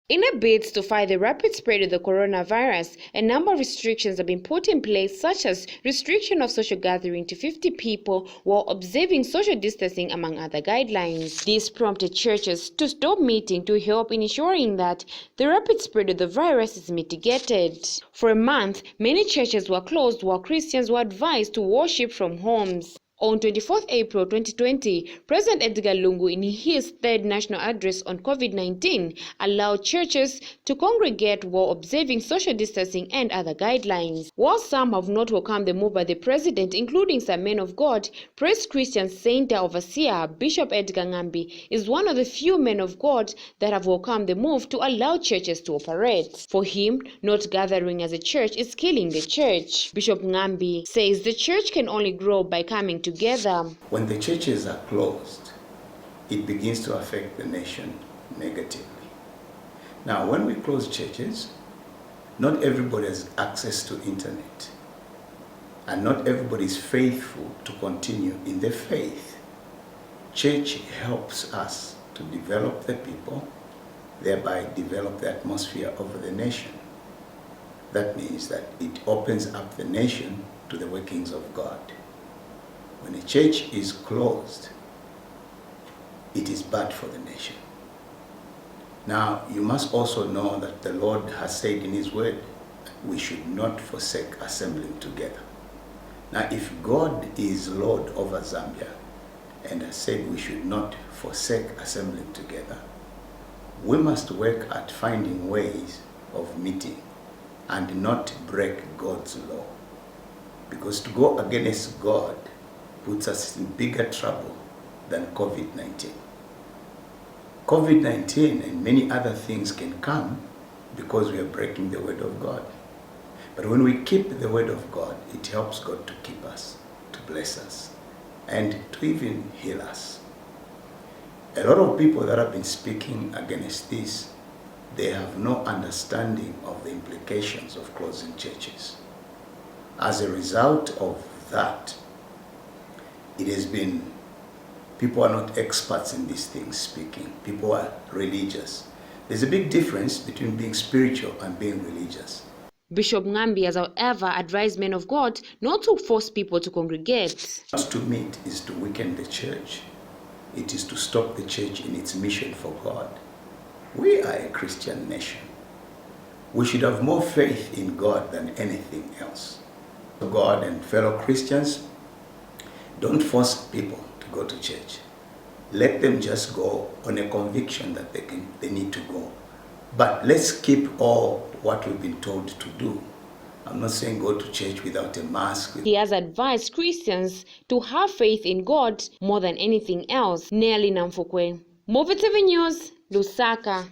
In a bid to fight the rapid spread of the coronavirus, a number of restrictions have been put in place, such as restriction of social gathering to 50 people while observing social distancing, among other guidelines. This prompted churches to stop meeting to help in ensuring that the rapid spread of the virus is mitigated. For a month, many churches were closed while Christians were advised to worship from homes. On 24th April 2020, President Edgar Lungu, in his third national address on COVID-19, allowed churches to congregate while observing social distancing and other guidelines. While some have not welcomed the move by the president, including some men of God, Praise Christian Center Overseer Bishop Edgar Lungu is one of the few men of God that have welcomed the move to allow churches to operate. For him, not gathering as a church is killing the church. Bishop Lungu says the church can only grow by coming together. When the churches are closed, it begins to affect the nation negatively. Now, when we close churches, not everybody has access to internet, and not everybody is faithful to continue in the faith. Church helps us to develop the people, thereby develop the atmosphere over the nation. That means that it opens up the nation to the workings of God. When a church is closed, it is bad for the nation. Now, you must also know that the Lord has said in His word, we should not forsake assembling together. Now, if God is Lord over Zambia and has said we should not forsake assembling together, we must work at finding ways of meeting and not break God's law. Because to go against God puts us in bigger trouble than COVID-19. COVID-19 and many other things can come because we are breaking the word of God. But when we keep the word of God, it helps God to keep us, to bless us, and to even heal us. A lot of people that have been speaking against this, they have no understanding of the implications of closing churches. As a result of that, it has been, people are not experts in these things speaking. People are religious. There's a big difference between being spiritual and being religious. Bishop Lungu has, however, advised men of God not to force people to congregate. Not to meet is to weaken the church. It is to stop the church in its mission for God. We are a Christian nation. We should have more faith in God than anything else. God and fellow Christians, don't force people to go to church. Let them just go on a conviction that they need to go. But let's keep all what we've been told to do. I'm not saying go to church without a mask. He has advised Christians to have faith in God more than anything else. Nelly Namfukwe, MUVI TV News, Lusaka.